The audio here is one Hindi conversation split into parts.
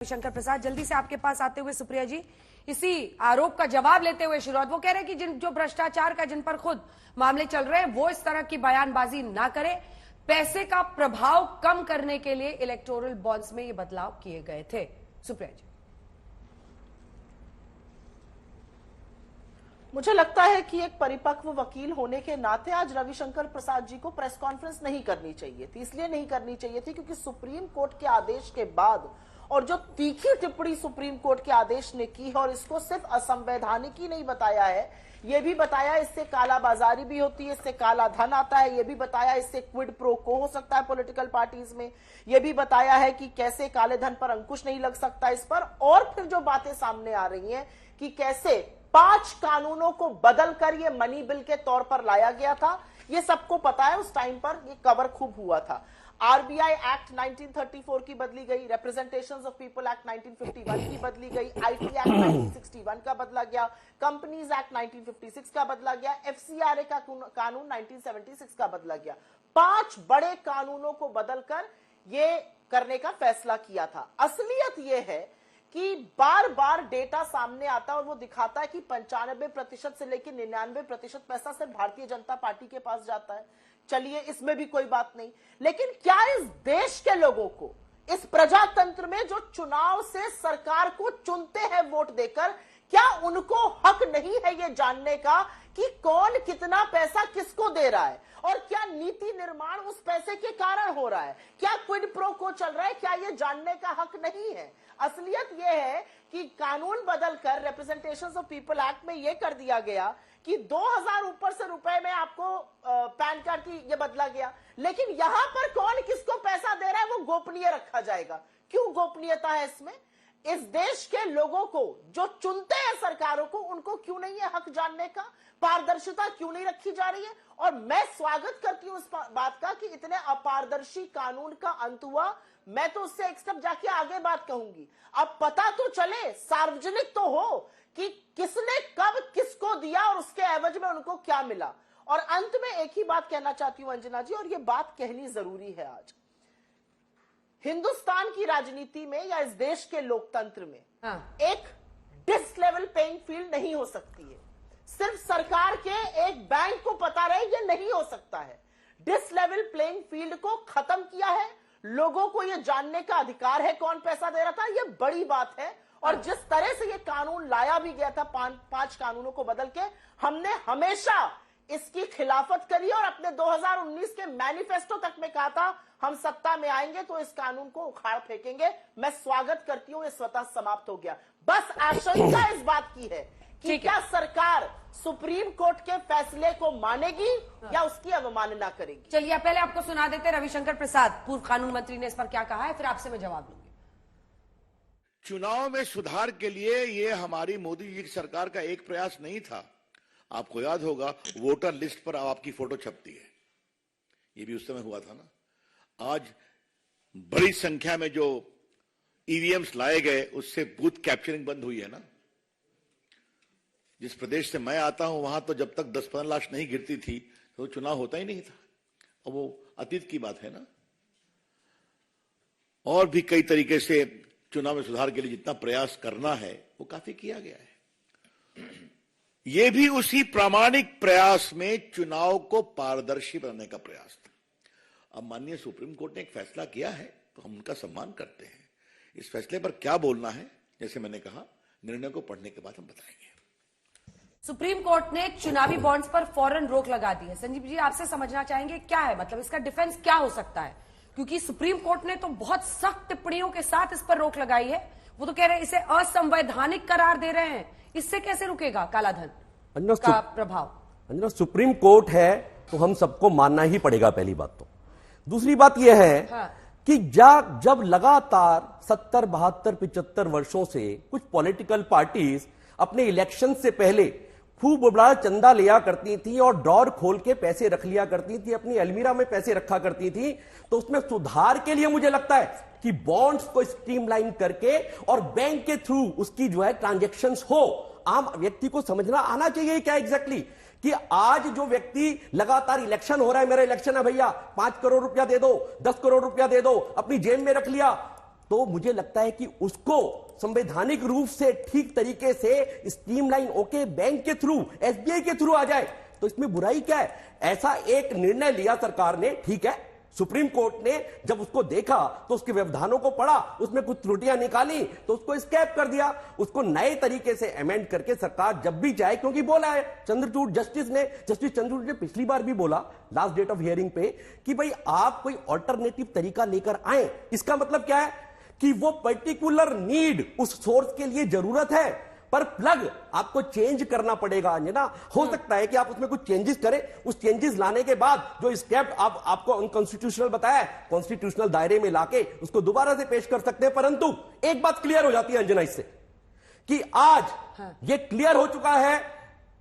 रविशंकर प्रसाद, जल्दी से आपके पास आते हुए सुप्रिया जी, इसी आरोप का जवाब लेते हुए शुरुआत, वो कह रहे हैं कि जो भ्रष्टाचार का जिन पर खुद मामले चल रहे हैं वो इस तरह की बयानबाजी ना करे। पैसे का प्रभाव कम करने के लिए इलेक्टोरल बॉन्ड्स में ये बदलाव किए गए थे। सुप्रिया जी, मुझे लगता है कि एक परिपक्व वकील होने के नाते आज रविशंकर प्रसाद जी को प्रेस कॉन्फ्रेंस नहीं करनी चाहिए थी। इसलिए नहीं करनी चाहिए थी क्योंकि सुप्रीम कोर्ट के आदेश के बाद और जो तीखी टिप्पणी सुप्रीम कोर्ट के आदेश ने की है, और इसको सिर्फ असंवैधानिक ही नहीं बताया है, ये भी बताया इससे कालाबाजारी भी होती है, इससे काला धन आता है, ये भी बताया इससे क्विड प्रो को हो सकता है पॉलिटिकल पार्टीज में, ये भी बताया है कि कैसे काले धन पर अंकुश नहीं लग सकता इस पर। और फिर जो बातें सामने आ रही हैं कि कैसे 5 कानूनों को बदलकर ये मनी बिल के तौर पर लाया गया था, ये सबको पता है। उस टाइम पर ये कवर खूब हुआ था। आरबीआई एक्ट 1934 की बदली गई, रिप्रेजेंटेशंस ऑफ पीपल एक्ट 1951 की बदली गई, आईटी एक्ट 1961 का बदला गया, कंपनीज एक्ट 1956 का बदला गया, एफसीआरए का कानून 1976 का बदला गया। 5 बड़े कानूनों को बदलकर ये करने का फैसला किया था। असलियत ये है कि बार बार डेटा सामने आता है और वो दिखाता है कि 95% से लेकर 99% पैसा सिर्फ भारतीय जनता पार्टी के पास जाता है। चलिए, इसमें भी कोई बात नहीं, लेकिन क्या इस देश के लोगों को, इस प्रजातंत्र में जो चुनाव से सरकार को चुनते हैं वोट देकर, क्या उनको हक नहीं है ये जानने का कि कौन कितना पैसा किसको दे रहा है और क्या नीति निर्माण उस पैसे के कारण हो रहा है, क्या क्विड प्रो को चल रहा है, क्या ये जानने का हक नहीं है? असलियत यह है कि कानून बदलकर रिप्रेजेंटेशंस ऑफ पीपल एक्ट में यह कर दिया गया कि 2000 ऊपर से रुपए में आपको पैन कार्ड की ये बदला गया, लेकिन यहां पर कौन किसको पैसा दे रहा है वो गोपनीय रखा जाएगा। क्यों गोपनीयता है इसमें? इस देश के लोगों को जो चुनते हैं सरकारों को, उनको क्यों नहीं है हक जानने का? पारदर्शिता क्यों नहीं रखी जा रही है? और मैं स्वागत करती हूं इस बात का कि इतने अपारदर्शी कानून का अंत हुआ। मैं तो उससे एक स्टेप जाके आगे बात कहूंगी, अब पता तो चले, सार्वजनिक तो हो कि किसने कब किसको दिया और उसके एवज में उनको क्या मिला। और अंत में एक ही बात कहना चाहती हूं अंजना जी, और ये बात कहनी जरूरी है आज हिंदुस्तान की राजनीति में या इस देश के लोकतंत्र में एक डिस लेवल प्लेइंग फील्ड नहीं हो सकती है। सिर्फ सरकार के एक बैंक को पता रहे ये नहीं हो सकता है। डिस लेवल प्लेइंग फील्ड को खत्म किया है। लोगों को यह जानने का अधिकार है कौन पैसा दे रहा था, यह बड़ी बात है। और जिस तरह से यह कानून लाया भी गया था, 5 कानूनों को बदल के, हमने हमेशा इसकी खिलाफत करी और अपने 2019 के मैनिफेस्टो तक में कहा था हम सत्ता में आएंगे तो इस कानून को उखाड़ फेंकेंगे। मैं स्वागत करती हूं, ये स्वतः समाप्त हो गया। बस आशंका इस बात की है कि क्या सरकार सुप्रीम कोर्ट के फैसले को मानेगी या उसकी अवमानना करेगी। चलिए पहले आपको सुना देते रविशंकर प्रसाद, पूर्व कानून मंत्री ने इस पर क्या कहा है, फिर आपसे मैं जवाब लूंगी। चुनाव में सुधार के लिए ये हमारी मोदी जी की सरकार का एक प्रयास नहीं था। आपको याद होगा वोटर लिस्ट पर आपकी फोटो छपती है, ये भी उस समय हुआ था ना। आज बड़ी संख्या में जो ईवीएम्स लाए गए उससे बूथ कैप्चरिंग बंद हुई है ना। जिस प्रदेश से मैं आता हूं वहां तो जब तक 10-15 लाख नहीं गिरती थी तो चुनाव होता ही नहीं था। अब वो अतीत की बात है ना। और भी कई तरीके से चुनाव में सुधार के लिए जितना प्रयास करना है वो काफी किया गया है। ये भी उसी प्रामाणिक प्रयास में चुनाव को पारदर्शी बनाने का प्रयास था। अब माननीय सुप्रीम कोर्ट ने एक फैसला किया है तो हम उनका सम्मान करते हैं। इस फैसले पर क्या बोलना है, जैसे मैंने कहा, निर्णय को पढ़ने के बाद हम बताएंगे। सुप्रीम कोर्ट ने चुनावी बॉन्ड्स पर फौरन रोक लगा दी है। संजीव जी, आपसे समझना चाहेंगे क्या है मतलब, इसका डिफेंस क्या हो सकता है? क्योंकि सुप्रीम कोर्ट ने तो बहुत सख्त टिप्पणियों के साथ इस पर रोक लगाई है। वो तो कह रहे हैं इसे असंवैधानिक करार दे रहे हैं। इससे कैसे रुकेगा कालाधन का प्रभाव? अंजना, सुप्रीम कोर्ट है तो हम सबको मानना ही पड़ेगा, पहली बात तो। दूसरी बात यह है कि जब लगातार 70, 72, 75 वर्षों से कुछ पॉलिटिकल पार्टीज अपने इलेक्शन से पहले खूब बड़ा चंदा लिया करती थी और ड्रॉर खोल के पैसे रख लिया करती थी, अपनी अलमीरा में पैसे रखा करती थी, तो उसमें सुधार के लिए मुझे लगता है कि बॉन्ड्स को स्ट्रीमलाइन करके और बैंक के थ्रू उसकी जो है ट्रांजैक्शंस हो। आम व्यक्ति को समझना आना चाहिए क्या एग्जैक्टली कि आज जो व्यक्ति लगातार इलेक्शन हो रहा है, मेरा इलेक्शन है भैया, 5 करोड़ रुपया दे दो, 10 करोड़ रुपया दे दो, अपनी जेब में रख लिया, तो मुझे लगता है कि उसको संवैधानिक रूप से ठीक तरीके से स्ट्रीमलाइन ओके बैंक के थ्रू, एसबीआई के थ्रू आ जाए, तो इसमें बुराई क्या है? ऐसा एक निर्णय लिया सरकार ने, ठीक है, सुप्रीम कोर्ट ने जब उसको देखा तो उसके व्यवधानों को पढ़ा, उसमें कुछ त्रुटियां निकाली तो उसको स्कैप कर दिया, उसको नए तरीके से अमेंड करके सरकार जब भी चाहे, क्योंकि बोला है जस्टिस चंद्रचूड़ ने पिछली बार भी बोला लास्ट डेट ऑफ हियरिंग पे कि भाई आप कोई ऑल्टरनेटिव तरीका लेकर आए। इसका मतलब क्या है कि वो पर्टिकुलर नीड उस सोर्स के लिए जरूरत है, पर प्लग आपको चेंज करना पड़ेगा अंजना। हो सकता है कि आप उसमें कुछ चेंजेस करें, उस चेंजेस लाने के बाद जो स्टेप आपको अनकॉन्स्टिट्यूशनल बताया, कॉन्स्टिट्यूशनल दायरे में लाके उसको दोबारा से पेश कर सकते हैं। परंतु एक बात क्लियर हो जाती है अंजना इससे, कि आज ये क्लियर हो चुका है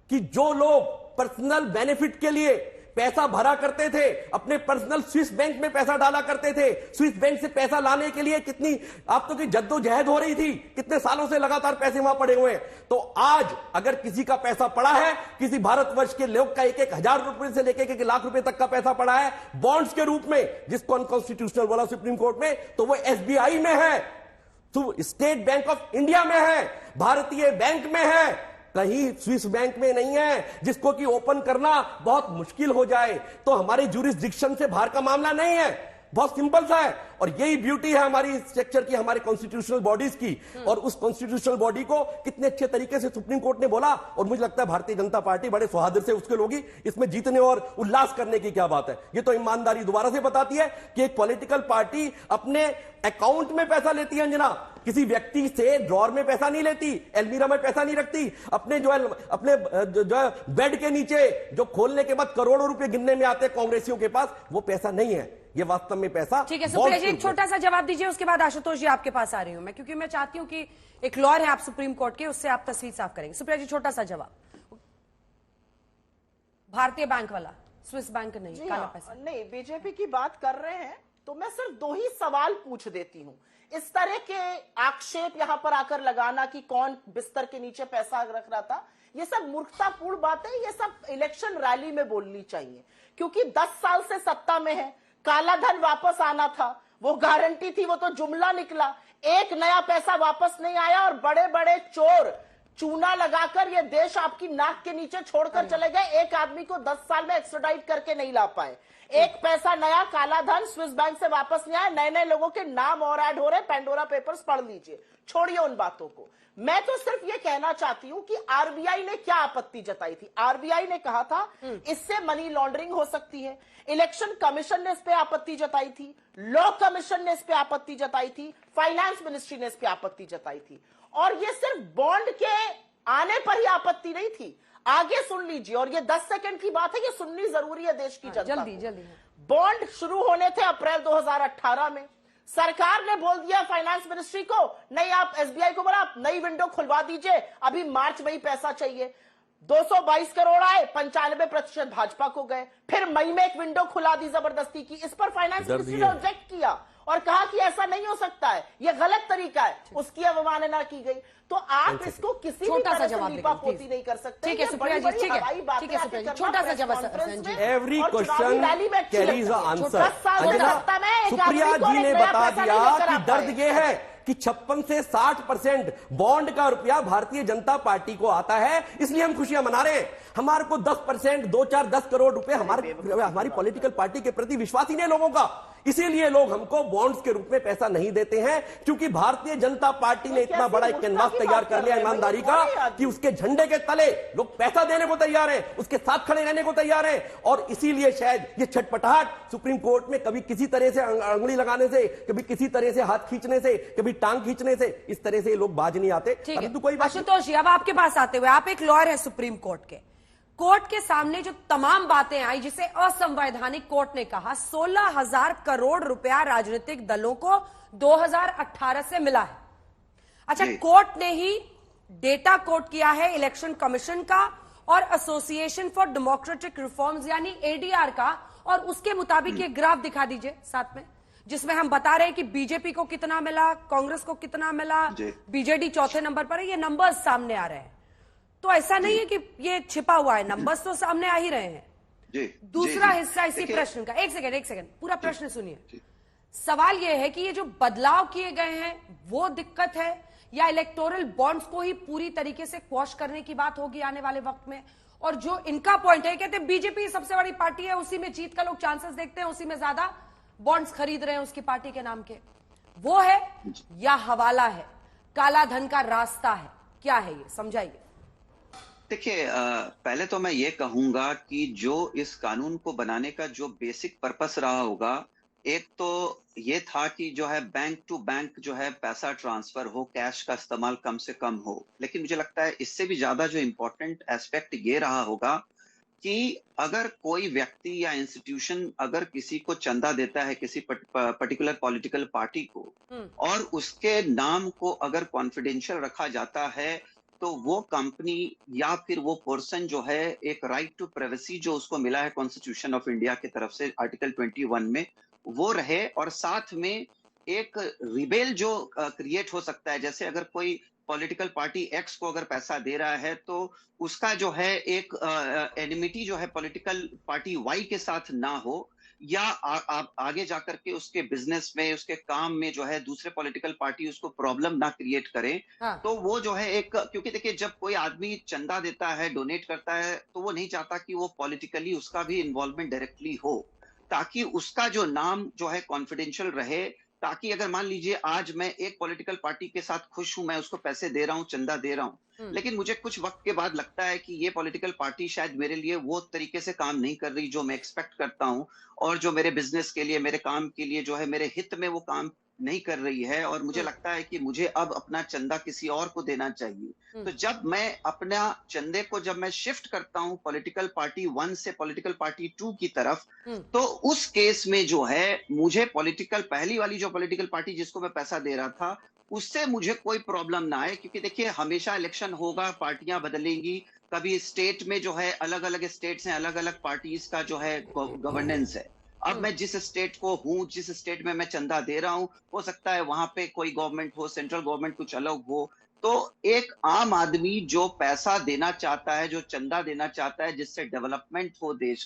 कि जो लोग पर्सनल बेनिफिट के लिए पैसा भरा करते थे, अपने पर्सनल स्विस बैंक में पैसा डाला करते थे, स्विस बैंक से पैसा लाने के लिए कितनी आप तो की जद्दोजहद हो रही थी, कितने सालों से लगातार पैसे वहां पड़े हुए हैं। तो आज अगर किसी का पैसा पड़ा है, किसी भारतवर्ष के लोग का 1,000 रुपए से लेकर 1 लाख रुपए तक का पैसा पड़ा है बॉन्ड्स के रूप में, जिसको अनकॉन्स्टिट्यूशनल बोला सुप्रीम कोर्ट में, तो वो एसबीआई में है, तो स्टेट बैंक ऑफ इंडिया में है, भारतीय बैंक में है, कहीं स्विस बैंक में नहीं है, जिसको कि ओपन करना बहुत मुश्किल हो जाए। तो हमारे ज्यूरिसडिक्शन से बाहर का मामला नहीं है, बहुत सिंपल सा है। और यही ब्यूटी है हमारी स्ट्रक्चर की, हमारे कॉन्स्टिट्यूशनल बॉडीज की। और उस कॉन्स्टिट्यूशनल बॉडी को कितने अच्छे तरीके से सुप्रीम कोर्ट ने बोला, और मुझे लगता है भारतीय जनता पार्टी बड़े सौहार्द से उसके लोगी, इसमें जीतने और उल्लास करने की क्या बात है। ये तो ईमानदारी दोबारा से बताती है कि एक पॉलिटिकल पार्टी अपने अकाउंट में पैसा लेती है अंजना, किसी व्यक्ति से ड्रॉर में पैसा नहीं लेती, एलमीरा में पैसा नहीं रखती, अपने जो है बेड के नीचे जो खोलने के बाद करोड़ों रुपए गिनने में आते हैं कांग्रेसियों के पास, वो पैसा नहीं है, ये वास्तव में पैसा। ठीक है सुप्रिया जी, एक छोटा सा जवाब दीजिए, उसके बाद आशुतोष जी आपके पास आ रही हूं मैं, क्योंकि मैं चाहती हूं कि एक लॉयर है आप सुप्रीम कोर्ट के, उससे आप तस्वीर साफ करेंगे। सुप्रिया जी, छोटा सा जवाब। भारतीय बैंक वाला, स्विस बैंक नहीं, काला पैसा नहीं, बीजेपी की बात कर रहे हैं तो मैं सिर्फ 2 ही सवाल पूछ देती हूं। इस तरह के आक्षेप यहां पर आकर लगाना कि कौन बिस्तर के नीचे पैसा रख रहा था, ये सब मूर्खतापूर्ण बातें, ये सब इलेक्शन रैली में बोलनी चाहिए, क्योंकि 10 साल से सत्ता में है, काला धन वापस आना था, वो गारंटी थी, वो तो जुमला निकला, एक नया पैसा वापस नहीं आया, और बड़े बड़े चोर चूना लगाकर ये देश आपकी नाक के नीचे छोड़कर चले गए। एक आदमी को 10 साल में एक्स्ट्राडाइट करके नहीं ला पाए, एक पैसा नया काला धन स्विस बैंक से वापस नहीं आया, नए नए लोगों के नाम और ऐड हो रहे, पेंडोरा पेपर्स पढ़ लीजिए, छोड़िए उन बातों को। मैं तो सिर्फ ये कहना चाहती हूं कि आरबीआई ने क्या आपत्ति जताई थी। आरबीआई ने कहा था इससे मनी लॉन्ड्रिंग हो सकती है, इलेक्शन कमीशन ने इस पे आपत्ति जताई थी, लॉ कमीशन ने इस पे आपत्ति जताई थी, फाइनेंस मिनिस्ट्री ने इस पे आपत्ति जताई थी। और ये सिर्फ बॉन्ड के आने पर ही आपत्ति नहीं थी, आगे सुन लीजिए, और ये 10 सेकंड की बात है, ये सुननी जरूरी है देश की जनता जल्दी जल्दी। बॉन्ड शुरू होने थे अप्रैल 2018 में, सरकार ने बोल दिया फाइनेंस मिनिस्ट्री को, नहीं आप एसबीआई को बोला आप नई विंडो खुलवा दीजिए, अभी मार्च में ही पैसा चाहिए। 222 करोड़ आए, 95% भाजपा को गए, फिर मई में एक विंडो खुला दी जबरदस्ती की, इस पर फाइनेंस मिनिस्ट्री ने ऑब्जेक्ट किया और कहा कि ऐसा नहीं हो सकता है, यह गलत तरीका है, उसकी अवमानना की गई। तो आप इसको किसी भी तरह से लीपापोती नहीं कर सकते। ठीक है सुप्रिया जी, ठीक है सुप्रिया जी, छोटा सा जवाब। Every question carries answer. Supriya ji ने बता दिया कि दर्द यह है कि 56 से 60% बॉन्ड का रुपया भारतीय जनता पार्टी को आता है, इसलिए हम खुशियां मना रहे हैं। हमारे को 10%, 2-4-10 करोड़ रुपए हमारी पॉलिटिकल पार्टी के प्रति विश्वास ही नहीं लोगों का, इसीलिए लोग हमको बॉन्ड्स के रूप में पैसा नहीं देते हैं, क्योंकि भारतीय जनता पार्टी ने इतना बड़ा एक कैनवास तैयार कर लिया ईमानदारी का कि उसके झंडे के तले लोग पैसा देने को तैयार हैं, उसके साथ खड़े रहने को तैयार हैं। और इसीलिए शायद ये छटपटाहट सुप्रीम कोर्ट में कभी किसी तरह से अंगुली लगाने से, कभी किसी तरह से हाथ खींचने से, कभी टांग खींचने से, इस तरह से लोग बाज नहीं आते। परंतु कोई बात। आशुतोष जी, अब आपके पास आते हुए, आप एक लॉयर है सुप्रीम कोर्ट के, कोर्ट के सामने जो तमाम बातें आई, जिसे असंवैधानिक कोर्ट ने कहा, 16,000 करोड़ रुपया राजनीतिक दलों को 2018 से मिला है। अच्छा, कोर्ट ने ही डेटा कोट किया है इलेक्शन कमीशन का और एसोसिएशन फॉर डेमोक्रेटिक रिफॉर्म्स यानी एडीआर का, और उसके मुताबिक ये ग्राफ दिखा दीजिए साथ में, जिसमें हम बता रहे हैं कि बीजेपी को कितना मिला, कांग्रेस को कितना मिला, बीजेडी चौथे नंबर पर है। ये नंबर्स सामने आ रहे हैं, तो ऐसा नहीं है कि ये छिपा हुआ है, नंबर्स तो सामने आ ही रहे हैं। दूसरा हिस्सा इसी प्रश्न का, एक सेकंड पूरा प्रश्न सुनिए। सवाल यह है कि ये जो बदलाव किए गए हैं वो दिक्कत है, या इलेक्टोरल बॉन्ड्स को ही पूरी तरीके से क्वॉश करने की बात होगी आने वाले वक्त में? और जो इनका पॉइंट है, कहते हैं बीजेपी सबसे बड़ी पार्टी है, उसी में जीत का लोग चांसेस देखते हैं, उसी में ज्यादा बॉन्ड्स खरीद रहे हैं उसकी पार्टी के नाम के, वो है या हवाला है, काला धन का रास्ता है, क्या है ये, समझाइए। देखिए, पहले तो मैं ये कहूंगा कि जो इस कानून को बनाने का जो बेसिक पर्पस रहा होगा, एक तो ये था कि जो है बैंक टू बैंक जो है पैसा ट्रांसफर हो, कैश का इस्तेमाल कम से कम हो। लेकिन मुझे लगता है इससे भी ज्यादा जो इम्पोर्टेंट एस्पेक्ट ये रहा होगा कि अगर कोई व्यक्ति या इंस्टीट्यूशन अगर किसी को चंदा देता है, किसी पर्टिकुलर पॉलिटिकल पार्टी को, और उसके नाम को अगर कॉन्फिडेंशियल रखा जाता है, तो वो कंपनी या फिर वो पर्सन जो है एक राइट टू प्राइवेसी जो उसको मिला है कॉन्स्टिट्यूशन ऑफ इंडिया की तरफ से आर्टिकल 21 में, वो रहे। और साथ में एक रिबेल जो क्रिएट हो सकता है, जैसे अगर कोई पॉलिटिकल पार्टी एक्स को अगर पैसा दे रहा है तो उसका जो है एक एनिमिटी जो है पॉलिटिकल पार्टी वाई के साथ ना हो, या आगे जाकर के उसके बिजनेस में, उसके काम में जो है दूसरे पॉलिटिकल पार्टी उसको प्रॉब्लम ना क्रिएट करे। हाँ। तो वो जो है एक, क्योंकि देखिए जब कोई आदमी चंदा देता है, डोनेट करता है, तो वो नहीं चाहता कि वो पॉलिटिकली उसका भी इन्वॉल्वमेंट डायरेक्टली हो, ताकि उसका जो नाम जो है कॉन्फिडेंशियल रहे, ताकि अगर मान लीजिए आज मैं एक पॉलिटिकल पार्टी के साथ खुश हूं, मैं उसको पैसे दे रहा हूं, चंदा दे रहा हूं, लेकिन मुझे कुछ वक्त के बाद लगता है कि ये पॉलिटिकल पार्टी शायद मेरे लिए वो तरीके से काम नहीं कर रही जो मैं एक्सपेक्ट करता हूं, और जो मेरे बिजनेस के लिए, मेरे काम के लिए जो है मेरे हित में वो काम नहीं कर रही है, और मुझे लगता है कि मुझे अब अपना चंदा किसी और को देना चाहिए। तो जब मैं अपना चंदे को जब मैं शिफ्ट करता हूं पॉलिटिकल पार्टी 1 से पॉलिटिकल पार्टी 2 की तरफ, तो उस केस में जो है मुझे पहली वाली जो पॉलिटिकल पार्टी जिसको मैं पैसा दे रहा था, उससे मुझे कोई प्रॉब्लम ना आए। क्योंकि देखिए हमेशा इलेक्शन होगा, पार्टियां बदलेंगी, कभी स्टेट में जो है अलग अलग स्टेट्स हैं, अलग अलग पार्टीज का जो है गवर्नेंस है। अब मैं जिस स्टेट को हूं, जिस स्टेट में मैं चंदा दे रहा हूं, हो सकता है वहां पे कोई गवर्नमेंट हो, सेंट्रल गवर्नमेंट कुछ अलग हो। तो एक आम आदमी जो पैसा देना चाहता है, जो चंदा देना चाहता है, जिससे डेवलपमेंट हो देश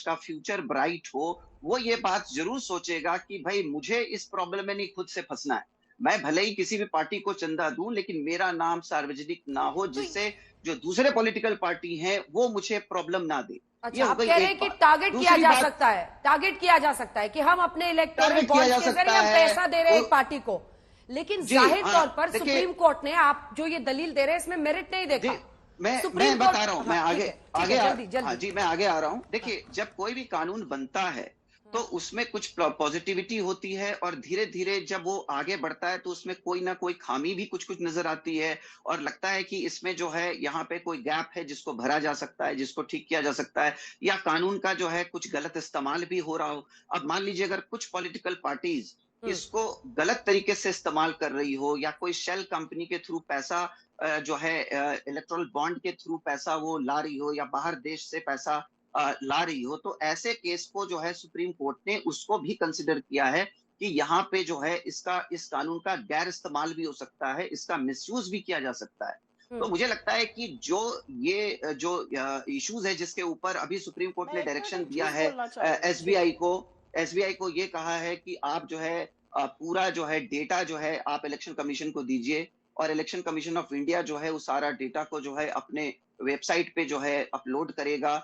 का फ्यूचर ब्राइट हो, वो ये बात जरूर सोचेगा कि भाई मुझे इस प्रॉब्लम में नहीं खुद से फंसना है। मैं भले ही किसी भी पार्टी को चंदा दूं, लेकिन मेरा नाम सार्वजनिक ना हो, जिससे जो दूसरे पॉलिटिकल पार्टी हैं वो मुझे प्रॉब्लम ना दे। अच्छा, आप कह रहे हैं कि टारगेट किया जा सकता है, टारगेट किया जा सकता है कि हम अपने इलेक्टोरल बॉन्ड्स के जरिए हम पैसा दे रहे हैं एक पार्टी को, लेकिन जाहिर तौर पर सुप्रीम कोर्ट ने, आप जो ये दलील दे रहे हैं इसमें मेरिट नहीं देखा। मैं बता रहा हूं, मैं आगे जल्दी जी मैं आगे आ रहा हूं। देखिए जब कोई भी कानून बनता है तो उसमें कुछ पॉजिटिविटी होती है, और धीरे धीरे जब वो आगे बढ़ता है तो उसमें कोई ना कोई खामी भी कुछ कुछ नजर आती है, और लगता है कि इसमें जो है यहाँ पे कोई गैप है जिसको भरा जा सकता है, जिसको ठीक किया जा सकता है, या कानून का जो है कुछ गलत इस्तेमाल भी हो रहा हो। अब मान लीजिए अगर कुछ पॉलिटिकल पार्टीज इसको गलत तरीके से इस्तेमाल कर रही हो, या कोई शेल कंपनी के थ्रू पैसा जो है इलेक्टोरल बॉन्ड के थ्रू पैसा वो ला रही हो, या बाहर देश से पैसा ला रही हो, तो ऐसे केस को जो है सुप्रीम कोर्ट ने उसको भी कंसिडर किया है कि यहाँ पे जो है इस कानून का गैर इस्तेमाल भी हो सकता है, इसका मिसयूज भी किया जा सकता है। तो मुझे लगता है कि जो इश्यूज है जिसके ऊपर अभी सुप्रीम कोर्ट ने डायरेक्शन दिया है एसबीआई को ये कहा है कि आप जो है पूरा जो है डेटा जो है आप इलेक्शन कमीशन को दीजिए, और इलेक्शन कमीशन ऑफ इंडिया जो है उस सारा डेटा को जो है अपने वेबसाइट पे जो है अपलोड करेगा,